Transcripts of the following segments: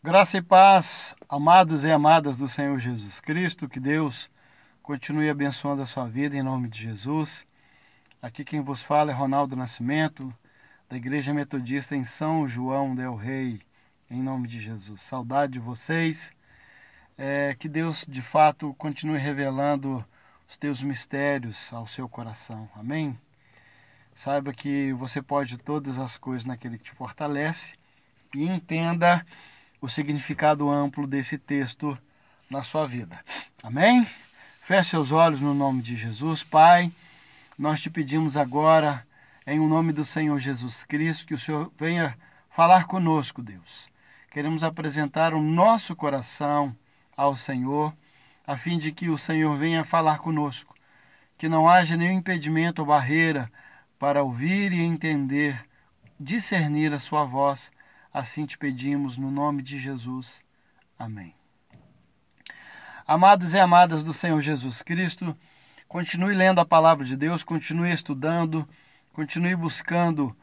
Graça e paz, amados e amadas do Senhor Jesus Cristo, que Deus continue abençoando a sua vida em nome de Jesus. Aqui quem vos fala é Ronaldo Nascimento, da Igreja Metodista em São João del Rei, em nome de Jesus. Saudade de vocês, que Deus de fato continue revelando os teus mistérios ao seu coração, amém? Saiba que você pode todas as coisas naquele que te fortalece e entenda o significado amplo desse texto na sua vida. Amém? Feche seus olhos no nome de Jesus. Pai, nós te pedimos agora, em nome do Senhor Jesus Cristo, que o Senhor venha falar conosco, Deus. Queremos apresentar o nosso coração ao Senhor, a fim de que o Senhor venha falar conosco. Que não haja nenhum impedimento ou barreira para ouvir e entender, discernir a sua voz. Assim te pedimos no nome de Jesus. Amém. Amados e amadas do Senhor Jesus Cristo, continue lendo a palavra de Deus, continue estudando, continue buscando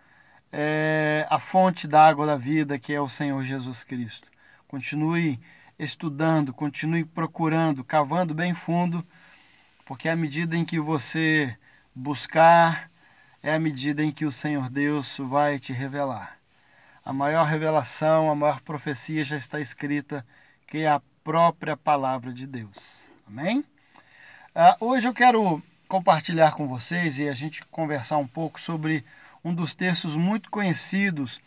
a fonte da água da vida, que é o Senhor Jesus Cristo. Continue estudando, continue procurando, cavando bem fundo, porque à medida em que você buscar, é a medida em que o Senhor Deus vai te revelar. A maior revelação, a maior profecia já está escrita, que é a própria palavra de Deus. Amém? Hoje eu quero compartilhar com vocês e a gente conversar um pouco sobre um dos textos muito conhecidos,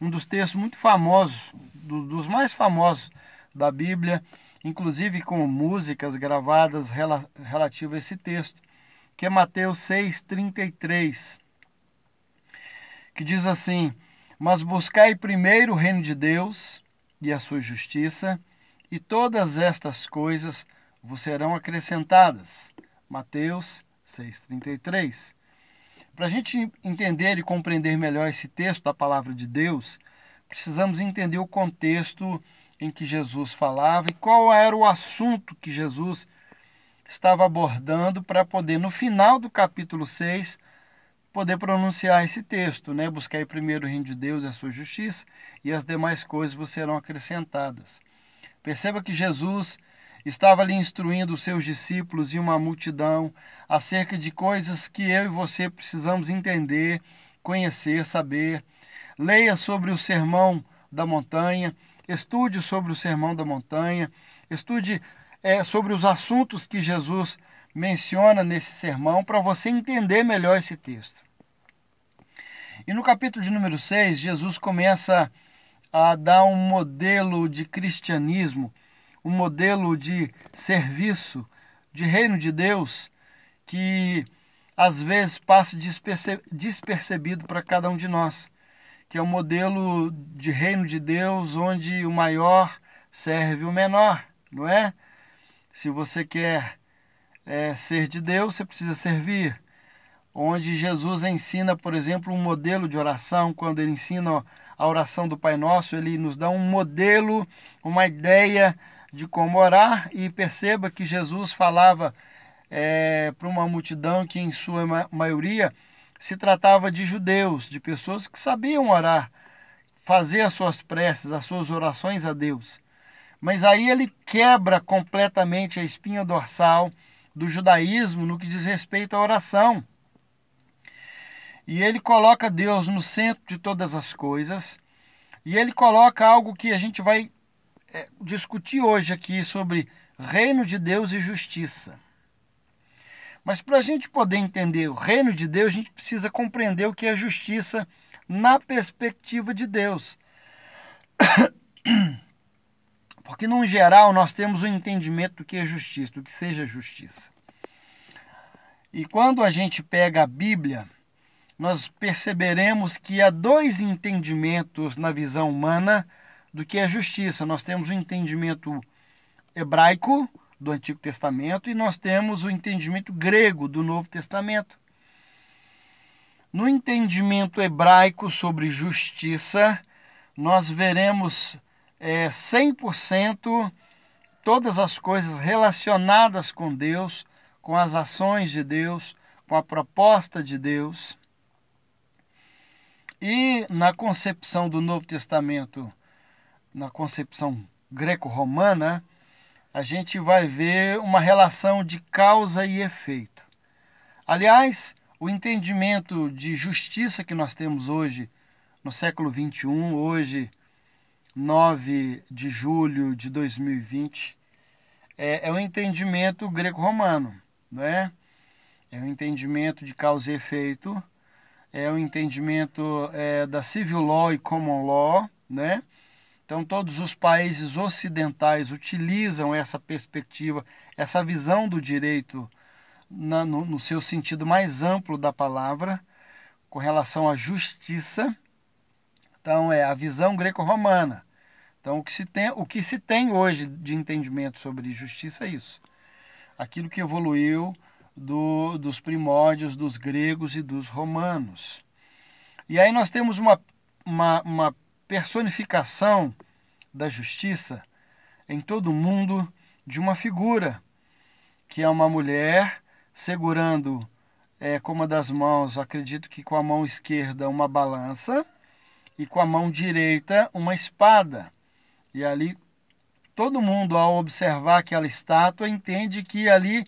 um dos textos muito famosos, dos mais famosos da Bíblia, inclusive com músicas gravadas relativas a esse texto, que é Mateus 6,33, que diz assim: mas buscai primeiro o reino de Deus e a sua justiça, e todas estas coisas vos serão acrescentadas. Mateus 6,33. Para a gente entender e compreender melhor esse texto da palavra de Deus, precisamos entender o contexto em que Jesus falava e qual era o assunto que Jesus estava abordando para poder, no final do capítulo 6, poder pronunciar esse texto, né? Buscai primeiro o reino de Deus e a sua justiça, e as demais coisas vos serão acrescentadas. Perceba que Jesus estava ali instruindo os seus discípulos e uma multidão acerca de coisas que eu e você precisamos entender, conhecer, saber. Leia sobre o Sermão da Montanha, estude sobre o Sermão da Montanha, estude sobre os assuntos que Jesus menciona nesse sermão para você entender melhor esse texto. E no capítulo de número 6, Jesus começa a dar um modelo de cristianismo, um modelo de serviço, de reino de Deus, que às vezes passa despercebido para cada um de nós, que é o modelo de reino de Deus onde o maior serve o menor, não é? Se você quer ser de Deus, você precisa servir. Onde Jesus ensina, por exemplo, um modelo de oração. Quando ele ensina a oração do Pai Nosso, ele nos dá um modelo, uma ideia de como orar. E perceba que Jesus falava para uma multidão que, em sua maioria, se tratava de judeus, de pessoas que sabiam orar, fazer as suas preces, as suas orações a Deus. Mas aí ele quebra completamente a espinha dorsal do judaísmo no que diz respeito à oração. E ele coloca Deus no centro de todas as coisas. E ele coloca algo que a gente vai discutir hoje aqui sobre reino de Deus e justiça. Mas para a gente poder entender o reino de Deus, a gente precisa compreender o que é justiça na perspectiva de Deus. Porque, no geral, nós temos um entendimento do que é justiça, do que seja justiça. E quando a gente pega a Bíblia, nós perceberemos que há dois entendimentos na visão humana do que é justiça. Nós temos o entendimento hebraico do Antigo Testamento e nós temos o entendimento grego do Novo Testamento. No entendimento hebraico sobre justiça, nós veremos 100% todas as coisas relacionadas com Deus, com as ações de Deus, com a proposta de Deus. E na concepção do Novo Testamento, na concepção greco-romana, a gente vai ver uma relação de causa e efeito. Aliás, o entendimento de justiça que nós temos hoje, no século XXI, hoje, 9 de julho de 2020, é um entendimento greco-romano, não é? É um entendimento de causa e efeito, é um entendimento da civil law e common law, né? Então, todos os países ocidentais utilizam essa perspectiva, essa visão do direito no seu sentido mais amplo da palavra, com relação à justiça. Então, é a visão greco-romana. Então, o que se tem hoje de entendimento sobre justiça é isso. Aquilo que evoluiu dos primórdios dos gregos e dos romanos. E aí nós temos uma personificação da justiça em todo o mundo de uma figura, que é uma mulher segurando com uma das mãos, acredito que com a mão esquerda, uma balança, e com a mão direita uma espada. E ali todo mundo, ao observar aquela estátua, entende que ali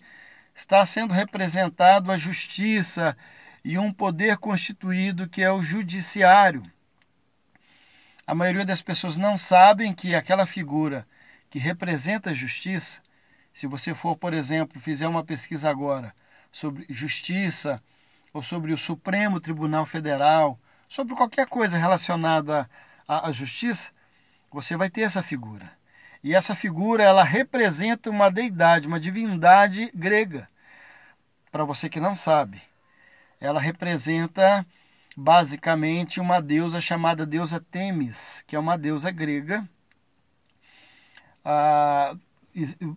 está sendo representado a justiça e um poder constituído que é o judiciário. A maioria das pessoas não sabem que aquela figura que representa a justiça, se você for, por exemplo, fizer uma pesquisa agora sobre justiça ou sobre o Supremo Tribunal Federal, sobre qualquer coisa relacionada à justiça, você vai ter essa figura. E essa figura, ela representa uma deidade, uma divindade grega. Para você que não sabe, ela representa basicamente uma deusa chamada deusa Temis, que é uma deusa grega.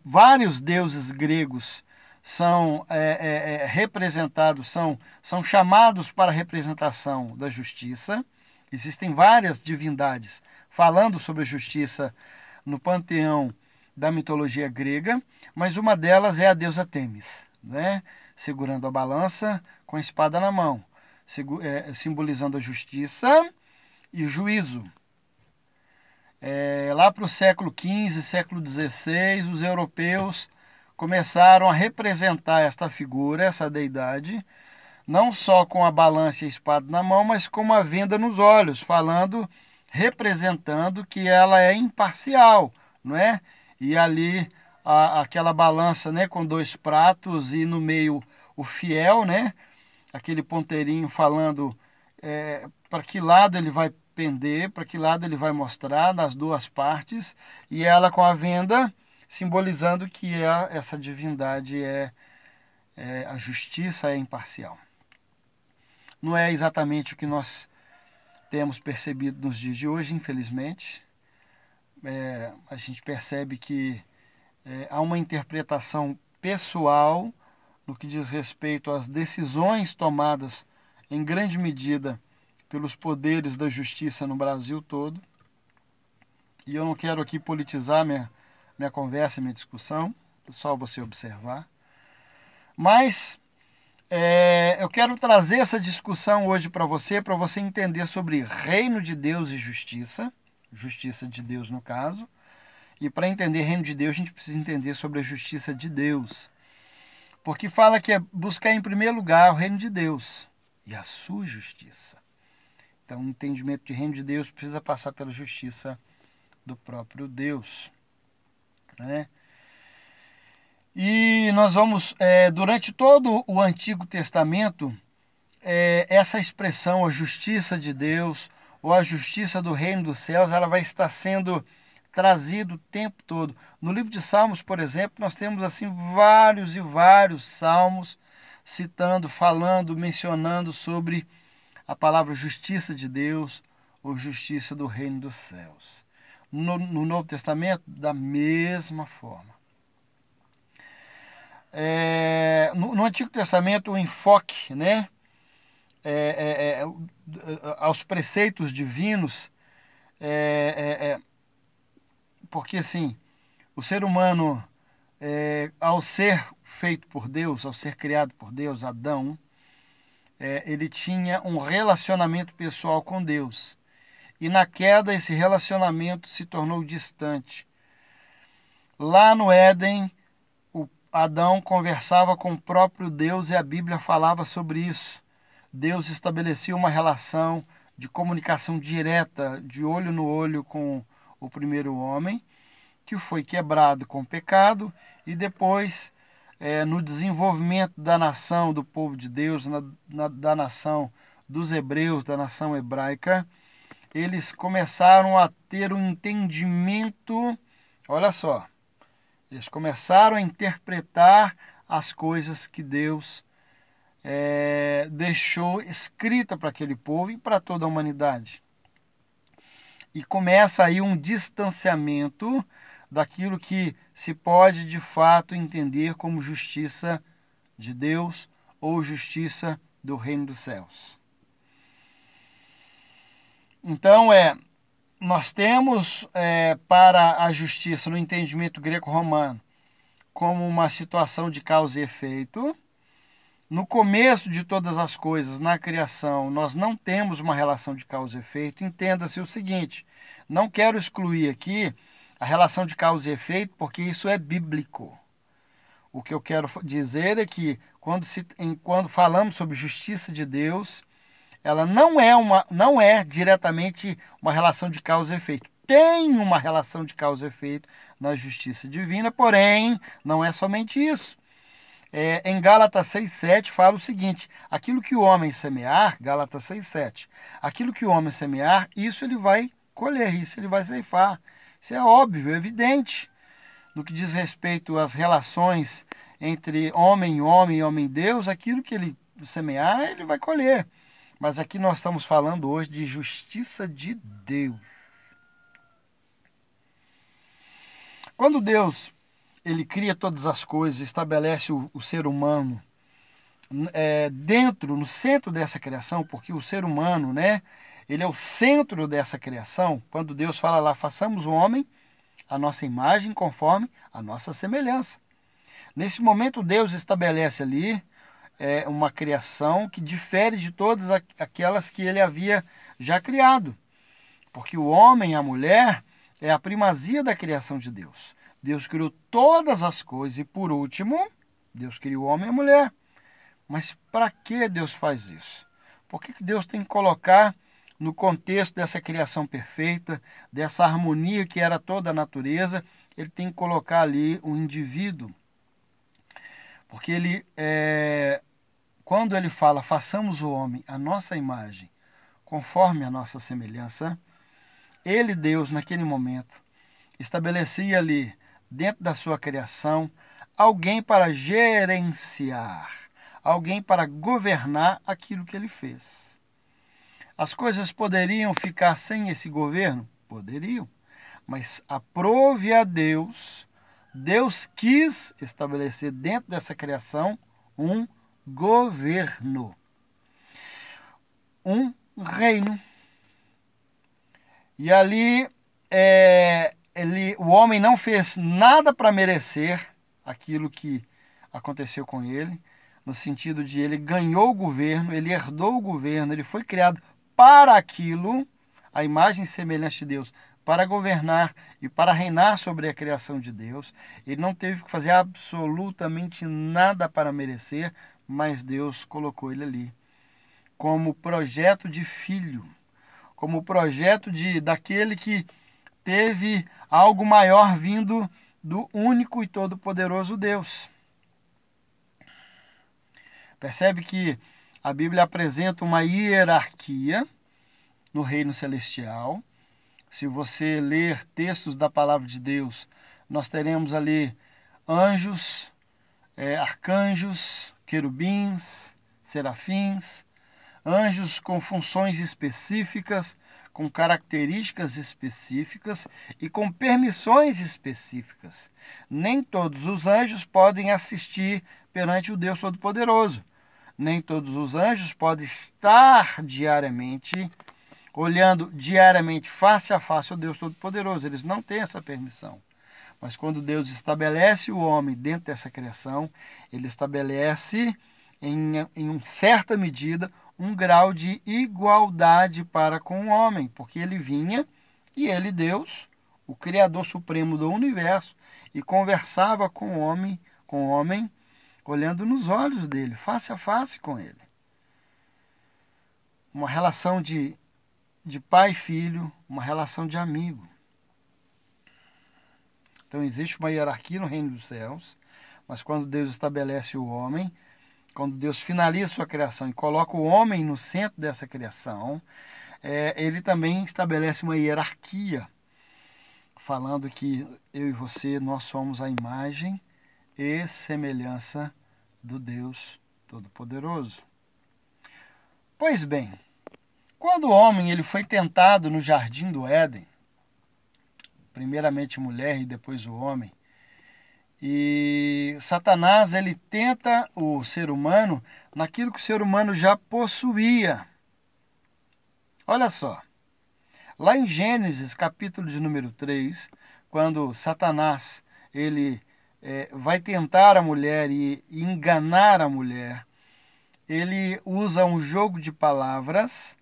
Vários deuses gregos são representados, são chamados para a representação da justiça. Existem várias divindades falando sobre a justiça no panteão da mitologia grega, mas uma delas é a deusa Temis, né? Segurando a balança com a espada na mão, simbolizando a justiça e o juízo. Lá para o século XV, século XVI, os europeus começaram a representar esta figura, essa deidade, não só com a balança e a espada na mão, mas com uma venda nos olhos, representando que ela é imparcial, não é? E ali aquela balança, né, com 2 pratos e no meio o fiel, né? Aquele ponteirinho falando para que lado ele vai pender, para que lado ele vai mostrar, das 2 partes, e ela com a venda simbolizando que essa divindade a justiça é imparcial. Não é exatamente o que nós temos percebido nos dias de hoje, infelizmente. A gente percebe que há uma interpretação pessoal no que diz respeito às decisões tomadas em grande medida pelos poderes da justiça no Brasil todo. E eu não quero aqui politizar minha conversa, minha discussão, é só você observar. Mas eu quero trazer essa discussão hoje para você entender sobre reino de Deus e justiça de Deus no caso. E para entender reino de Deus, a gente precisa entender sobre a justiça de Deus. Porque fala que é buscar em primeiro lugar o reino de Deus e a sua justiça. Então, o entendimento de reino de Deus precisa passar pela justiça do próprio Deus, né? E nós vamos, durante todo o Antigo Testamento, essa expressão, a justiça de Deus, ou a justiça do reino dos céus, ela vai estar sendo trazida o tempo todo. No livro de Salmos, por exemplo, nós temos assim vários e vários salmos citando, falando, mencionando sobre a palavra justiça de Deus ou justiça do reino dos céus. No Novo Testamento, da mesma forma. No Antigo Testamento, o enfoque, né, aos preceitos divinos, porque assim, o ser humano, ao ser feito por Deus, ao ser criado por Deus, Adão, ele tinha um relacionamento pessoal com Deus. e na queda esse relacionamento se tornou distante. Lá no Éden, Adão conversava com o próprio Deus e a Bíblia falava sobre isso. Deus estabelecia uma relação de comunicação direta, de olho no olho com o primeiro homem, que foi quebrado com o pecado, e depois, no desenvolvimento da nação, do povo de Deus, da nação dos hebreus, da nação hebraica, eles começaram a ter um entendimento, olha só, eles começaram a interpretar as coisas que Deus deixou escrita para aquele povo e para toda a humanidade. E começa aí um distanciamento daquilo que se pode de fato entender como justiça de Deus ou justiça do reino dos céus. Então, nós temos para a justiça, no entendimento greco-romano, como uma situação de causa e efeito. No começo de todas as coisas, na criação, nós não temos uma relação de causa e efeito. Entenda-se o seguinte, não quero excluir aqui a relação de causa e efeito, porque isso é bíblico. O que eu quero dizer é que, quando falamos sobre justiça de Deus, ela não é diretamente uma relação de causa e efeito. Tem uma relação de causa e efeito na justiça divina, porém, não é somente isso. Em Gálatas 6,7 fala o seguinte, aquilo que o homem semear, Gálatas 6,7, aquilo que o homem semear, isso ele vai colher, isso ele vai ceifar. Isso é óbvio, é evidente. No que diz respeito às relações entre homem e homem Deus, aquilo que ele semear, ele vai colher. Mas aqui nós estamos falando hoje de justiça de Deus. Quando Deus ele cria todas as coisas, estabelece o ser humano no centro dessa criação, porque o ser humano, ele é o centro dessa criação. Quando Deus fala lá, façamos o homem a nossa imagem conforme a nossa semelhança. Nesse momento, Deus estabelece ali uma criação que difere de todas aquelas que ele havia já criado. Porque o homem e a mulher é a primazia da criação de Deus. Deus criou todas as coisas e, por último, Deus criou o homem e a mulher. Mas para que Deus faz isso? Por que Deus tem que colocar no contexto dessa criação perfeita, dessa harmonia que era toda a natureza, ele tem que colocar ali o indivíduo? Porque quando ele fala, façamos o homem a nossa imagem, conforme a nossa semelhança, ele, Deus, naquele momento, estabelecia ali, dentro da sua criação, alguém para gerenciar, alguém para governar aquilo que ele fez. As coisas poderiam ficar sem esse governo? Poderiam, mas aprove a Deus, Deus quis estabelecer dentro dessa criação um governo, um reino. E ali o homem não fez nada para merecer aquilo que aconteceu com ele, no sentido de ele ganhou o governo, ele herdou o governo, ele foi criado para aquilo, a imagem e semelhança de Deus, para governar e para reinar sobre a criação de Deus. Ele não teve que fazer absolutamente nada para merecer, mas Deus colocou ele ali como projeto de filho, como projeto daquele que teve algo maior vindo do único e todo-poderoso Deus. Percebe que a Bíblia apresenta uma hierarquia no reino celestial. Se você ler textos da palavra de Deus, nós teremos ali anjos, arcanjos, querubins, serafins, anjos com funções específicas, com características específicas e com permissões específicas. Nem todos os anjos podem assistir perante o Deus Todo-Poderoso. Nem todos os anjos podem estar diariamente, olhando diariamente, face a face ao Deus Todo-Poderoso. Eles não têm essa permissão. Mas quando Deus estabelece o homem dentro dessa criação, ele estabelece, em certa medida, um grau de igualdade para com o homem, porque ele vinha e ele, Deus, o Criador Supremo do universo, e conversava com o homem, olhando nos olhos dele, face a face com ele. Uma relação de pai e filho, uma relação de amigo. Então existe uma hierarquia no reino dos céus, mas quando Deus estabelece o homem, quando Deus finaliza sua criação e coloca o homem no centro dessa criação, ele também estabelece uma hierarquia, falando que eu e você, nós somos a imagem e semelhança do Deus Todo-Poderoso. Pois bem, quando o homem ele foi tentado no jardim do Éden, primeiramente mulher e depois o homem, e Satanás ele tenta o ser humano naquilo que o ser humano já possuía. Olha só, lá em Gênesis, capítulo de número 3, quando Satanás ele vai tentar a mulher e enganar a mulher, ele usa um jogo de palavras,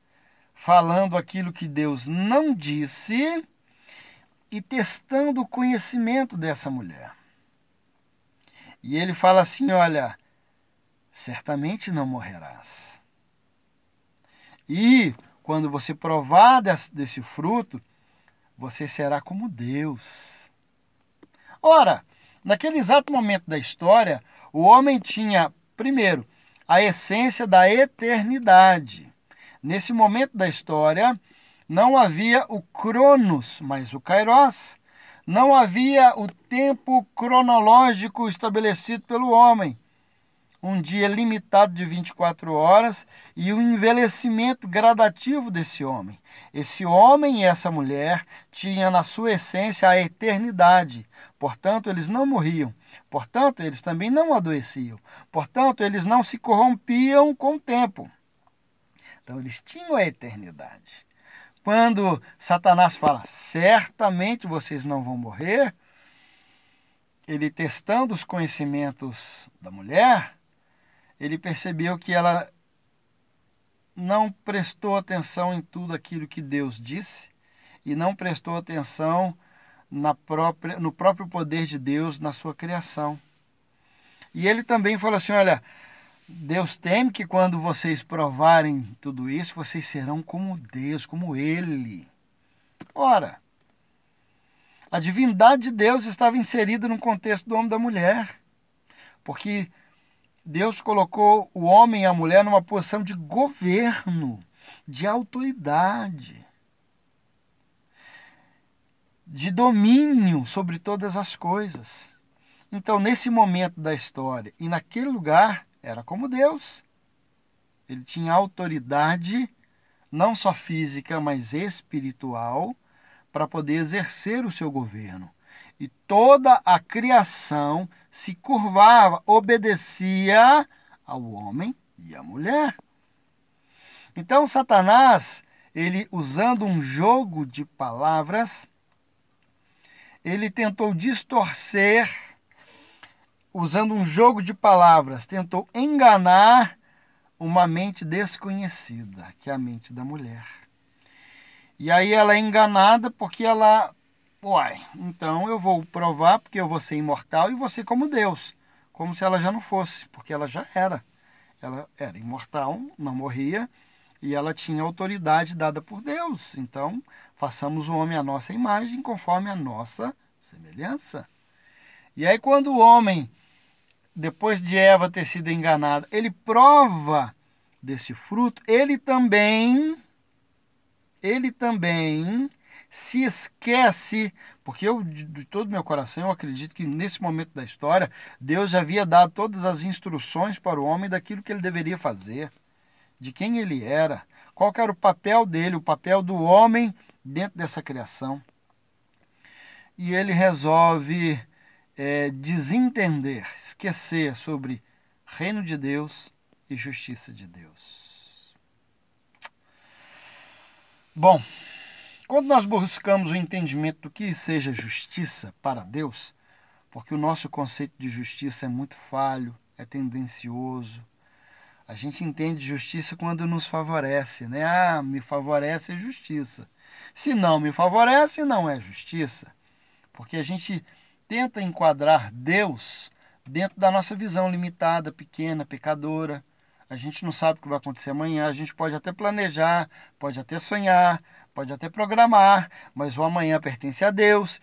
falando aquilo que Deus não disse e testando o conhecimento dessa mulher. E ele fala assim, olha, certamente não morrerás. E quando você provar desse fruto, você será como Deus. Ora, naquele exato momento da história, o homem tinha, primeiro, a essência da eternidade. Nesse momento da história, não havia o Cronos, mas o Kairos. Não havia o tempo cronológico estabelecido pelo homem. Um dia limitado de 24 horas e o envelhecimento gradativo desse homem. Esse homem e essa mulher tinham na sua essência a eternidade. Portanto, eles não morriam. Portanto, eles também não adoeciam. Portanto, eles não se corrompiam com o tempo. Então, eles tinham a eternidade. Quando Satanás fala, certamente vocês não vão morrer, ele testando os conhecimentos da mulher, ele percebeu que ela não prestou atenção em tudo aquilo que Deus disse e não prestou atenção no próprio poder de Deus na sua criação. E ele também falou assim, olha, Deus teme que quando vocês provarem tudo isso, vocês serão como Deus, como Ele. Ora, a divindade de Deus estava inserida no contexto do homem e da mulher, porque Deus colocou o homem e a mulher numa posição de governo, de autoridade, de domínio sobre todas as coisas. Então, nesse momento da história e naquele lugar, era como Deus. Ele tinha autoridade, não só física, mas espiritual, para poder exercer o seu governo. E toda a criação se curvava, obedecia ao homem e à mulher. Então, Satanás, ele usando um jogo de palavras, ele tentou distorcer, usando um jogo de palavras, tentou enganar uma mente desconhecida, que é a mente da mulher. E aí ela é enganada porque ela, então eu vou provar porque eu vou ser imortal e vou ser como Deus. Como se ela já não fosse, porque ela já era. Ela era imortal, não morria, e ela tinha autoridade dada por Deus. Então, façamos o homem à nossa imagem, conforme a nossa semelhança. E aí quando o homem, depois de Eva ter sido enganada, ele prova desse fruto, ele também se esquece, porque eu, de todo meu coração, eu acredito que nesse momento da história, Deus já havia dado todas as instruções para o homem daquilo que ele deveria fazer, de quem ele era, qual que era o papel dele, o papel do homem dentro dessa criação. E ele resolve desentender, esquecer sobre reino de Deus e justiça de Deus. Bom, quando nós buscamos o entendimento do que seja justiça para Deus, porque o nosso conceito de justiça é muito falho, é tendencioso, A gente entende justiça quando nos favorece, né? Ah, me favorece é justiça. Se não me favorece, não é justiça. Porque a gente tenta enquadrar Deus dentro da nossa visão limitada, pequena, pecadora. A gente não sabe o que vai acontecer amanhã. A gente pode até planejar, pode até sonhar, pode até programar, mas o amanhã pertence a Deus.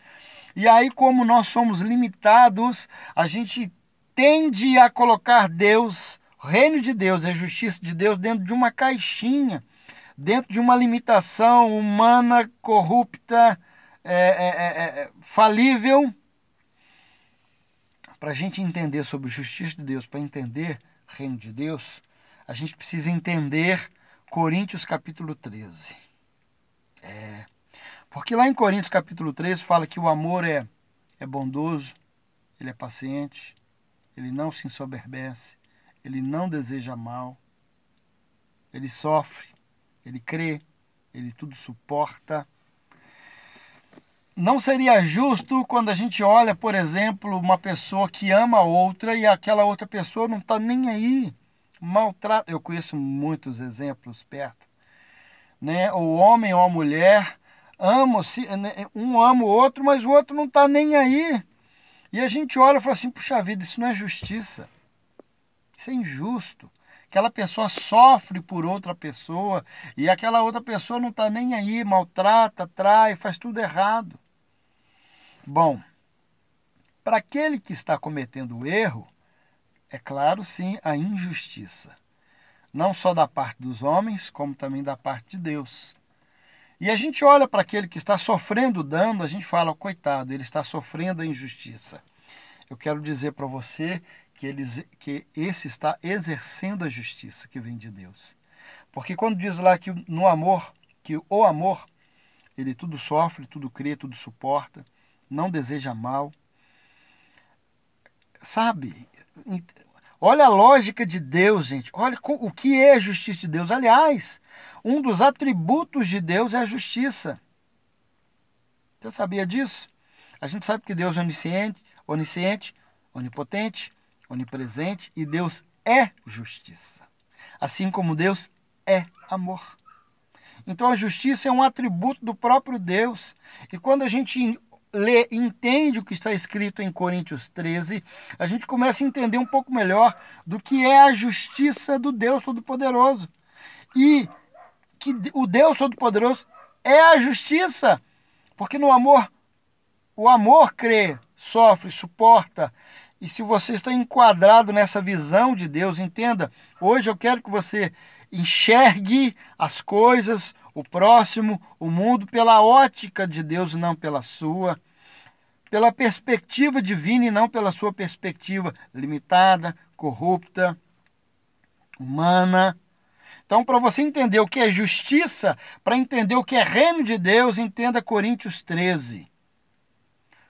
E aí, como nós somos limitados, a gente tende a colocar Deus, o reino de Deus, a justiça de Deus, dentro de uma caixinha, dentro de uma limitação humana, corrupta, falível. Para a gente entender sobre a justiça de Deus, para entender o reino de Deus, a gente precisa entender Coríntios capítulo 13. Porque lá em Coríntios capítulo 13 fala que o amor é bondoso, ele é paciente, ele não se ensoberbece, ele não deseja mal, ele sofre, ele crê, ele tudo suporta. Não seria justo quando a gente olha, por exemplo, uma pessoa que ama outra e aquela outra pessoa não está nem aí, maltrata. Eu conheço muitos exemplos perto, né? O homem ou a mulher um ama o outro, mas o outro não está nem aí. E a gente olha e fala assim, puxa vida, isso não é justiça. Isso é injusto. Aquela pessoa sofre por outra pessoa e aquela outra pessoa não está nem aí, maltrata, trai, faz tudo errado. Bom, para aquele que está cometendo o erro, é claro sim a injustiça. Não só da parte dos homens, como também da parte de Deus. E a gente olha para aquele que está sofrendo dano, a gente fala, coitado, ele está sofrendo a injustiça. Eu quero dizer para você que esse está exercendo a justiça que vem de Deus. Porque quando diz lá que no amor, que o amor, ele tudo sofre, tudo crê, tudo suporta, não deseja mal. Sabe? Olha a lógica de Deus, gente. Olha o que é a justiça de Deus. Aliás, um dos atributos de Deus é a justiça. Você sabia disso? A gente sabe que Deus é onisciente, onipotente, onipresente e Deus é justiça. Assim como Deus é amor. Então a justiça é um atributo do próprio Deus. E quando a gente lê e entende o que está escrito em Coríntios 13, a gente começa a entender um pouco melhor do que é a justiça do Deus Todo-Poderoso. E que o Deus Todo-Poderoso é a justiça. Porque no amor, o amor crê, sofre, suporta. E se você está enquadrado nessa visão de Deus, entenda, hoje eu quero que você enxergue as coisas, o próximo, o mundo, pela ótica de Deus e não pela sua, pela perspectiva divina e não pela sua perspectiva limitada, corrupta, humana. Então, para você entender o que é justiça, para entender o que é reino de Deus, entenda Coríntios 13.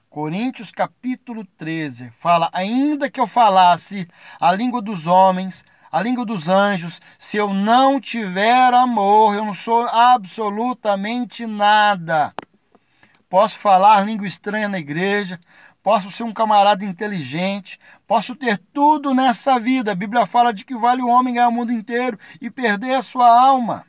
Coríntios capítulo 13 fala, ainda que eu falasse a língua dos homens, a língua dos anjos, se eu não tiver amor, eu não sou absolutamente nada. Posso falar língua estranha na igreja, posso ser um camarada inteligente, posso ter tudo nessa vida. A Bíblia fala de que vale o homem ganhar o mundo inteiro e perder a sua alma.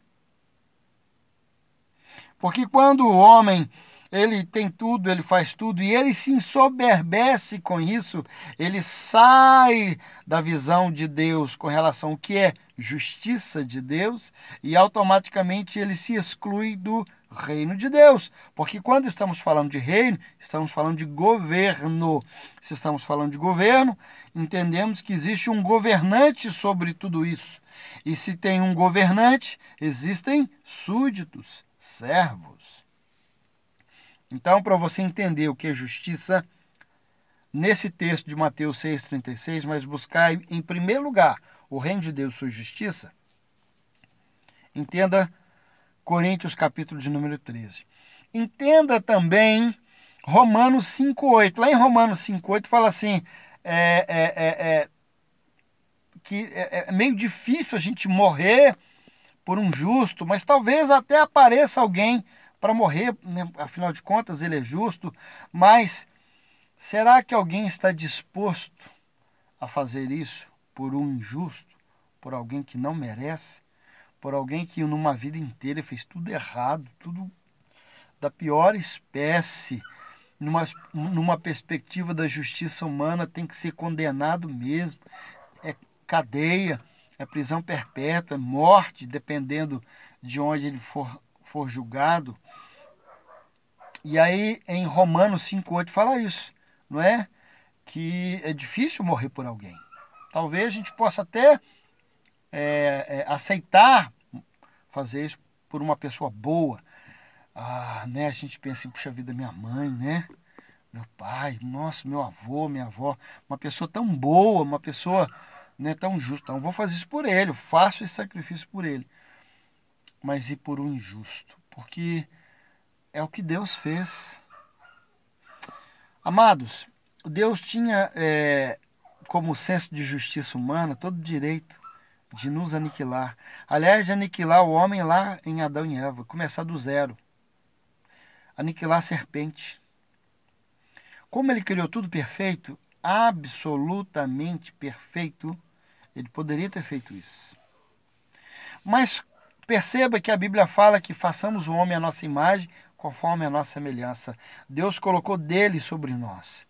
Porque quando o homem ele tem tudo, ele faz tudo, e ele se ensoberbece com isso, ele sai da visão de Deus com relação ao que é justiça de Deus, e automaticamente ele se exclui do reino de Deus. Porque quando estamos falando de reino, estamos falando de governo. Se estamos falando de governo, entendemos que existe um governante sobre tudo isso. E se tem um governante, existem súditos, servos. Então, para você entender o que é justiça, nesse texto de Mateus 6,36, mas buscar em primeiro lugar o reino de Deus e sua justiça, entenda Coríntios capítulo de número 13. Entenda também Romanos 5,8. Lá em Romanos 5,8 fala assim, que é meio difícil a gente morrer por um justo, mas talvez até apareça alguém para morrer, né? Afinal de contas ele é justo, mas será que alguém está disposto a fazer isso por um injusto, por alguém que não merece, por alguém que numa vida inteira fez tudo errado, tudo da pior espécie, numa perspectiva da justiça humana, tem que ser condenado mesmo. É cadeia, é prisão perpétua, é morte, dependendo de onde ele for julgado. E aí, em Romanos 5,8 fala isso, não é? Que é difícil morrer por alguém. Talvez a gente possa até aceitar fazer isso por uma pessoa boa. Né? A gente pensa assim, puxa vida, minha mãe, né? Meu pai, nossa, meu avô, minha avó. Uma pessoa tão boa, uma pessoa, né, tão justa. Então, eu vou fazer isso por ele, eu faço esse sacrifício por ele. Mas e por um injusto? Porque é o que Deus fez. Amados, Deus tinha como senso de justiça humana todo o direito de nos aniquilar. Aliás, de aniquilar o homem lá em Adão e Eva, começar do zero. Aniquilar a serpente. Como ele criou tudo perfeito, absolutamente perfeito, ele poderia ter feito isso. Mas perceba que a Bíblia fala que façamos o homem à nossa imagem, conforme a nossa semelhança. Deus colocou dele sobre nós.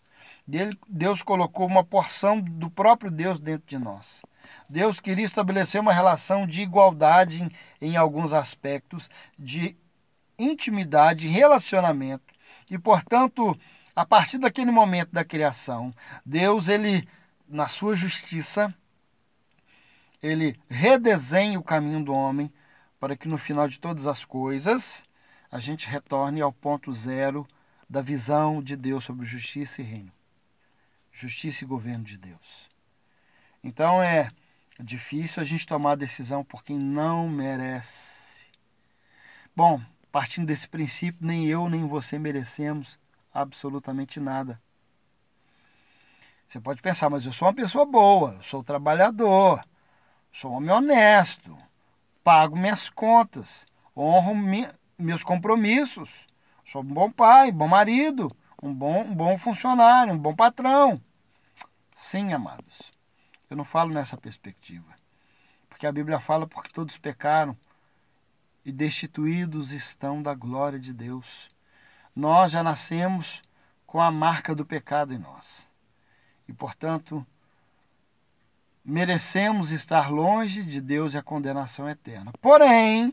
Deus colocou uma porção do próprio Deus dentro de nós. Deus queria estabelecer uma relação de igualdade em alguns aspectos, de intimidade, relacionamento. E, portanto, a partir daquele momento da criação, Deus, ele, na sua justiça, ele redesenha o caminho do homem para que no final de todas as coisas a gente retorne ao ponto zero da visão de Deus sobre justiça e reino. Justiça e governo de Deus. Então é difícil a gente tomar a decisão por quem não merece. Bom, partindo desse princípio, nem eu nem você merecemos absolutamente nada. Você pode pensar, mas eu sou uma pessoa boa, eu sou trabalhador, sou um homem honesto, pago minhas contas, honro meus compromissos, sou um bom pai, bom marido, um bom funcionário, um bom patrão. Sim, amados, eu não falo nessa perspectiva, porque a Bíblia fala porque todos pecaram e destituídos estão da glória de Deus. Nós já nascemos com a marca do pecado em nós. E, portanto, merecemos estar longe de Deus e a condenação eterna. Porém,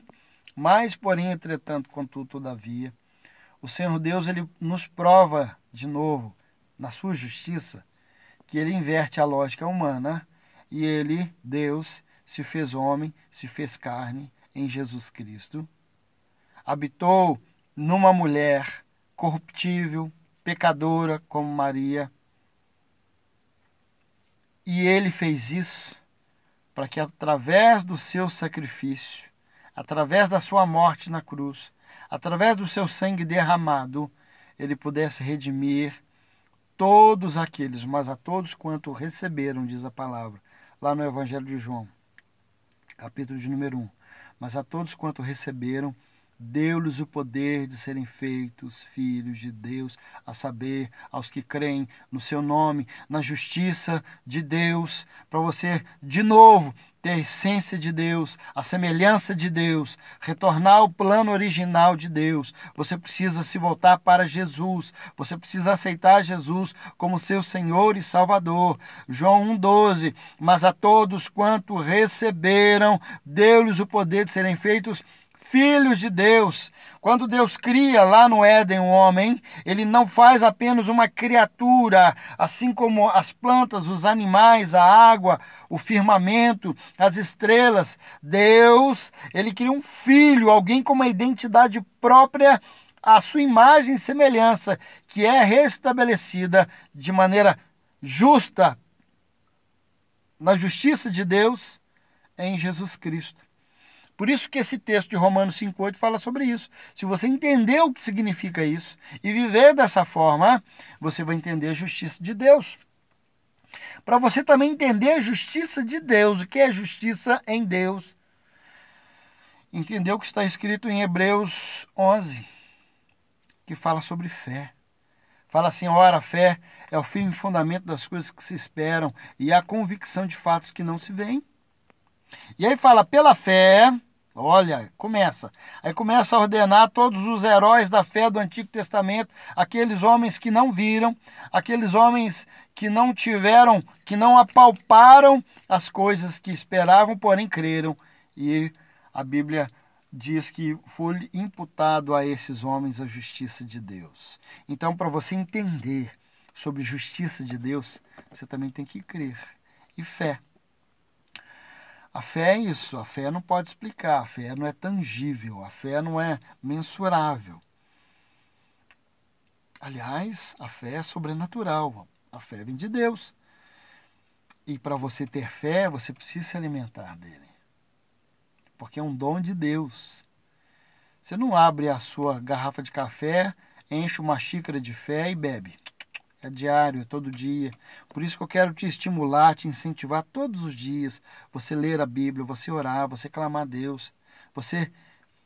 entretanto, contudo, todavia, o Senhor Deus, ele nos prova de novo, na sua justiça, que ele inverte a lógica humana e ele, Deus, se fez homem, se fez carne em Jesus Cristo, habitou numa mulher corruptível, pecadora como Maria. E ele fez isso para que através do seu sacrifício, através da sua morte na cruz, através do seu sangue derramado, ele pudesse redimir todos aqueles, mas a todos quanto receberam, diz a palavra, lá no Evangelho de João, capítulo de número 1. Mas a todos quanto receberam, deu-lhes o poder de serem feitos filhos de Deus, a saber, aos que creem no seu nome, na justiça de Deus, para você, de novo, ter a essência de Deus, a semelhança de Deus, retornar ao plano original de Deus. Você precisa se voltar para Jesus, você precisa aceitar Jesus como seu Senhor e Salvador. João 1,12, mas a todos quanto receberam, deu-lhes o poder de serem feitos filhos de Deus. Quando Deus cria lá no Éden o homem, ele não faz apenas uma criatura, assim como as plantas, os animais, a água, o firmamento, as estrelas. Deus, ele cria um filho, alguém com uma identidade própria, à sua imagem e semelhança, que é restabelecida de maneira justa, na justiça de Deus, em Jesus Cristo. Por isso que esse texto de Romanos 5,8 fala sobre isso. Se você entender o que significa isso e viver dessa forma, você vai entender a justiça de Deus. Para você também entender a justiça de Deus, o que é justiça em Deus, entender o que está escrito em Hebreus 11, que fala sobre fé. Fala assim, ora, a fé é o firme fundamento das coisas que se esperam e a convicção de fatos que não se veem. E aí fala, pela fé, olha, começa. Aí começa a ordenar todos os heróis da fé do Antigo Testamento, aqueles homens que não viram, aqueles homens que não tiveram, que não apalparam as coisas que esperavam, porém creram. E a Bíblia diz que foi imputado a esses homens a justiça de Deus. Então, para você entender sobre justiça de Deus, você também tem que crer. E fé. A fé é isso, a fé não pode explicar, a fé não é tangível, a fé não é mensurável. Aliás, a fé é sobrenatural, a fé vem de Deus. E para você ter fé, você precisa se alimentar dele. Porque é um dom de Deus. Você não abre a sua garrafa de café, enche uma xícara de fé e bebe. É diário, é todo dia. Por isso que eu quero te estimular, te incentivar todos os dias. Você ler a Bíblia, você orar, você clamar a Deus. Você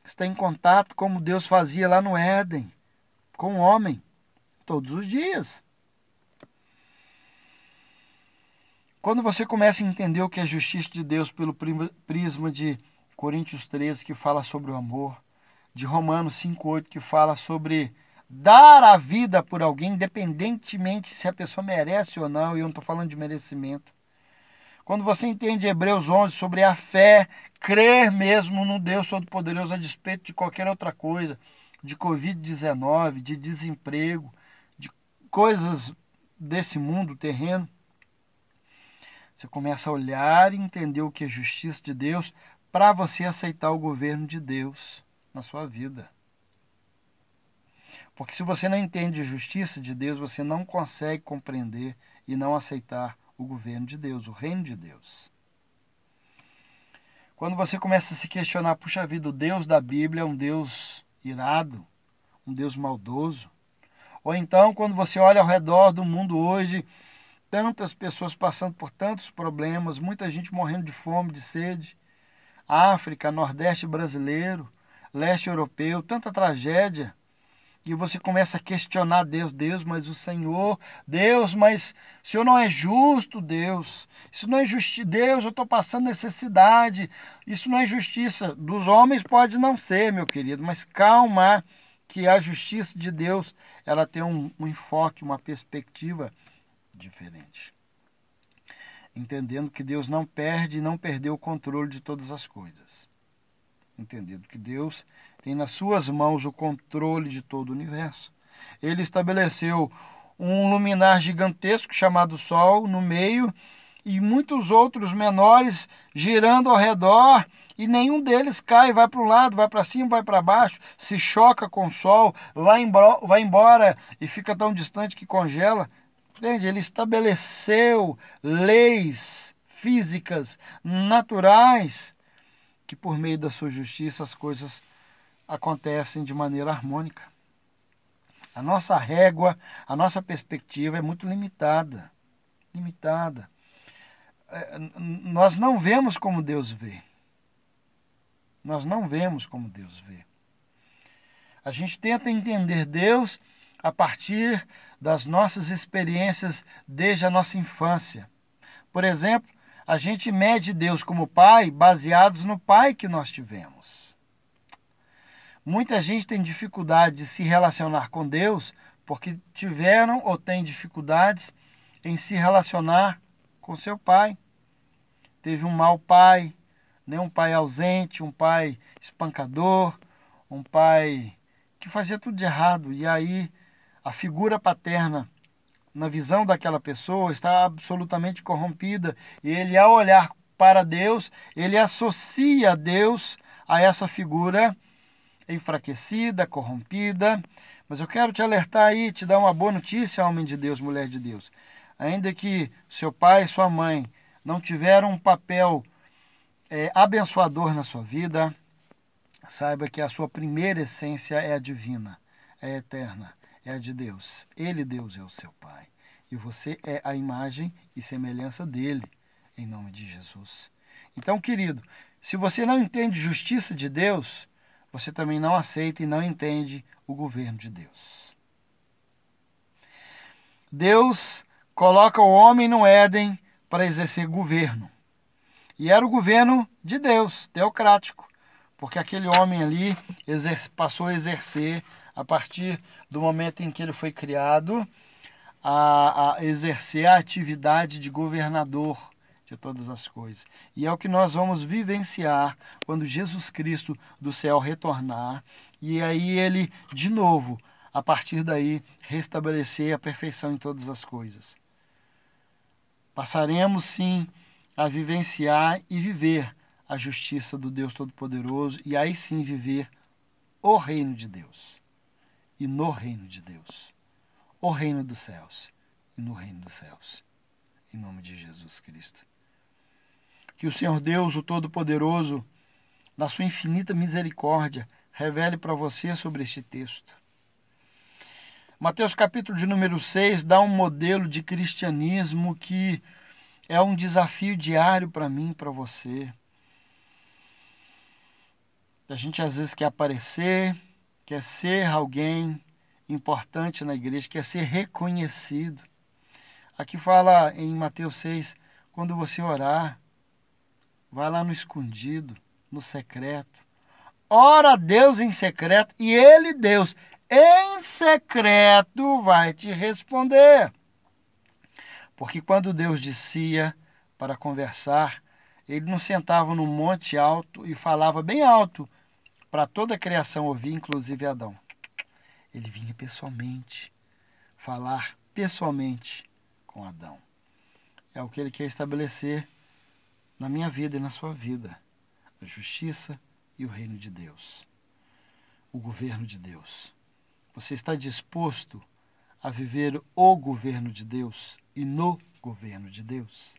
está em contato como Deus fazia lá no Éden, com o homem, todos os dias. Quando você começa a entender o que é justiça de Deus pelo prisma de Coríntios 13, que fala sobre o amor, de Romanos 5,8, que fala sobre dar a vida por alguém, independentemente se a pessoa merece ou não, e eu não estou falando de merecimento. Quando você entende Hebreus 11 sobre a fé, crer mesmo no Deus Todo-Poderoso a despeito de qualquer outra coisa, de Covid-19, de desemprego, de coisas desse mundo terreno, você começa a olhar e entender o que é justiça de Deus para você aceitar o governo de Deus na sua vida. Porque se você não entende a justiça de Deus, você não consegue compreender e não aceitar o governo de Deus, o reino de Deus. Quando você começa a se questionar, puxa vida, o Deus da Bíblia é um Deus irado, um Deus maldoso. Ou então, quando você olha ao redor do mundo hoje, tantas pessoas passando por tantos problemas, muita gente morrendo de fome, de sede, África, Nordeste brasileiro, Leste europeu, tanta tragédia. E você começa a questionar Deus, mas o Senhor, Deus, mas o Senhor não é justo, Deus. Isso não é justiça, Deus, eu estou passando necessidade. Isso não é justiça. Dos homens pode não ser, meu querido, mas calma, que a justiça de Deus, ela tem um enfoque, uma perspectiva diferente. Entendendo que Deus não perde e não perdeu o controle de todas as coisas. Entendendo que Deus tem nas suas mãos o controle de todo o universo. Ele estabeleceu um luminar gigantesco chamado Sol no meio e muitos outros menores girando ao redor, e nenhum deles cai, vai para um lado, vai para cima, vai para baixo, se choca com o Sol, vai embora e fica tão distante que congela. Entende? Ele estabeleceu leis físicas, naturais, que por meio da sua justiça as coisas acontecem de maneira harmônica. A nossa régua, a nossa perspectiva é muito limitada. Limitada. Nós não vemos como Deus vê. Nós não vemos como Deus vê. A gente tenta entender Deus a partir das nossas experiências desde a nossa infância. Por exemplo, a gente mede Deus como pai baseados no pai que nós tivemos. Muita gente tem dificuldade de se relacionar com Deus porque tiveram ou têm dificuldades em se relacionar com seu pai. Teve um mau pai, né? Um pai ausente, um pai espancador, um pai que fazia tudo de errado. E aí a figura paterna, na visão daquela pessoa, está absolutamente corrompida. E ele, ao olhar para Deus, ele associa Deus a essa figura enfraquecida, corrompida. Mas eu quero te alertar aí, te dar uma boa notícia, homem de Deus, mulher de Deus. Ainda que seu pai e sua mãe não tiveram um papel abençoador na sua vida, saiba que a sua primeira essência é a divina, é eterna, é a de Deus. Ele, Deus, é o seu pai. E você é a imagem e semelhança dele, em nome de Jesus. Então, querido, se você não entende justiça de Deus, você também não aceita e não entende o governo de Deus. Deus coloca o homem no Éden para exercer governo. E era o governo de Deus, teocrático, porque aquele homem ali passou a exercer, a partir do momento em que ele foi criado, a exercer a atividade de governador de todas as coisas. E é o que nós vamos vivenciar quando Jesus Cristo do céu retornar, e aí ele, de novo, a partir daí, restabelecer a perfeição em todas as coisas. Passaremos, sim, a vivenciar e viver a justiça do Deus Todo-Poderoso, e aí sim viver o reino de Deus, e no reino de Deus, o reino dos céus, e no reino dos céus, em nome de Jesus Cristo. Que o Senhor Deus, o Todo-Poderoso, na sua infinita misericórdia, revele para você sobre este texto. Mateus capítulo de número 6 dá um modelo de cristianismo que é um desafio diário para mim e para você. A gente às vezes quer aparecer, quer ser alguém importante na igreja, quer ser reconhecido. Aqui fala em Mateus 6, quando você orar, vai lá no escondido, no secreto. Ora a Deus em secreto e Ele, Deus, em secreto vai te responder. Porque quando Deus descia para conversar, Ele não sentava num monte alto e falava bem alto para toda a criação ouvir, inclusive Adão. Ele vinha pessoalmente, falar pessoalmente com Adão. É o que Ele quer estabelecer na minha vida e na sua vida. A justiça e o reino de Deus. O governo de Deus. Você está disposto a viver o governo de Deus e no governo de Deus?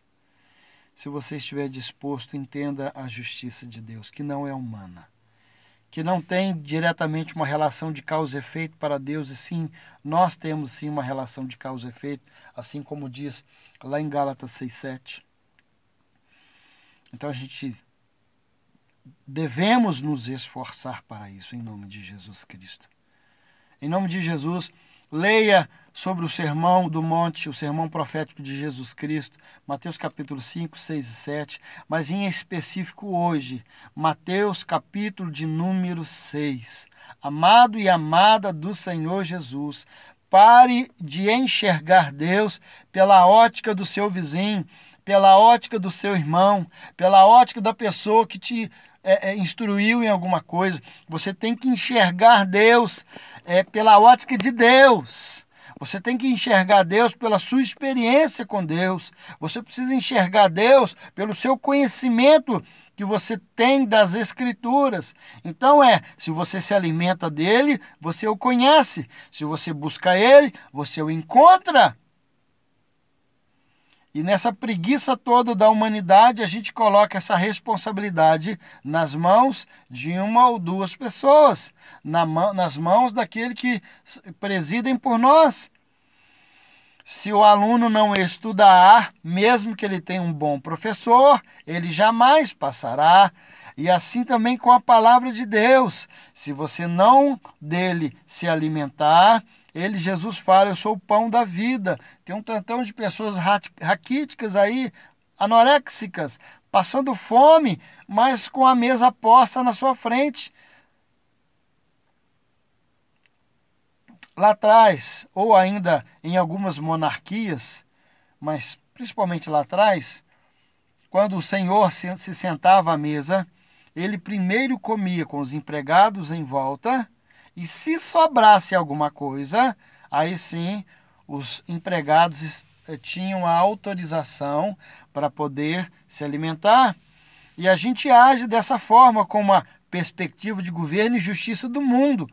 Se você estiver disposto, entenda a justiça de Deus, que não é humana, que não tem diretamente uma relação de causa e efeito para Deus, e sim, nós temos sim uma relação de causa e efeito, assim como diz lá em Gálatas 6:7. Então a gente devemos nos esforçar para isso, em nome de Jesus Cristo. Em nome de Jesus, leia sobre o Sermão do Monte, o sermão profético de Jesus Cristo, Mateus capítulo 5, 6 e 7, mas em específico hoje, Mateus capítulo de número 6. Amado e amada do Senhor Jesus, pare de enxergar Deus pela ótica do seu vizinho, pela ótica do seu irmão, pela ótica da pessoa que te instruiu em alguma coisa. Você tem que enxergar Deus pela ótica de Deus. Você tem que enxergar Deus pela sua experiência com Deus. Você precisa enxergar Deus pelo seu conhecimento que você tem das Escrituras. Então se você se alimenta dele, você o conhece. Se você busca ele, você o encontra. E nessa preguiça toda da humanidade, a gente coloca essa responsabilidade nas mãos de uma ou duas pessoas, nas mãos daquele que presidem por nós. Se o aluno não estudar, mesmo que ele tenha um bom professor, ele jamais passará. E assim também com a palavra de Deus. Se você não dele se alimentar, Jesus fala, eu sou o pão da vida. Tem um tantão de pessoas raquíticas aí, anoréxicas, passando fome, mas com a mesa posta na sua frente. Lá atrás, ou ainda em algumas monarquias, mas principalmente lá atrás, quando o senhor se sentava à mesa, ele primeiro comia com os empregados em volta, e se sobrasse alguma coisa, aí sim os empregados tinham a autorização para poder se alimentar. E a gente age dessa forma, com uma perspectiva de governo e justiça do mundo,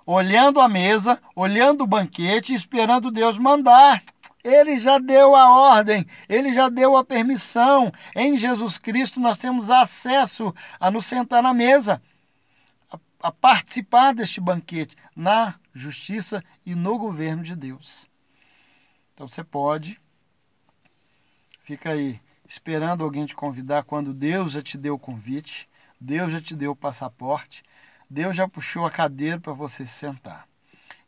olhando a mesa, olhando o banquete e esperando Deus mandar. Ele já deu a ordem, ele já deu a permissão. Em Jesus Cristo nós temos acesso a nos sentar na mesa, a participar deste banquete na justiça e no governo de Deus. Então você fica aí esperando alguém te convidar quando Deus já te deu o convite, Deus já te deu o passaporte, Deus já puxou a cadeira para você se sentar.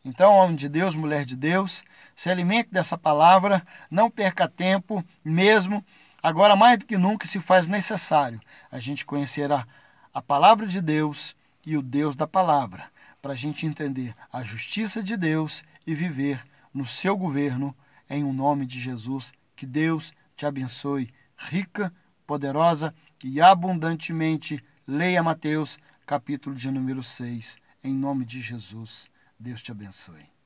Então, homem de Deus, mulher de Deus, se alimente dessa palavra, não perca tempo mesmo Agora, mais do que nunca, se faz necessário a gente conhecer a palavra de Deus e o Deus da palavra, para a gente entender a justiça de Deus e viver no seu governo, em um nome de Jesus. Que Deus te abençoe rica, poderosa e abundantemente. Leia Mateus, capítulo de número 6, em nome de Jesus. Deus te abençoe.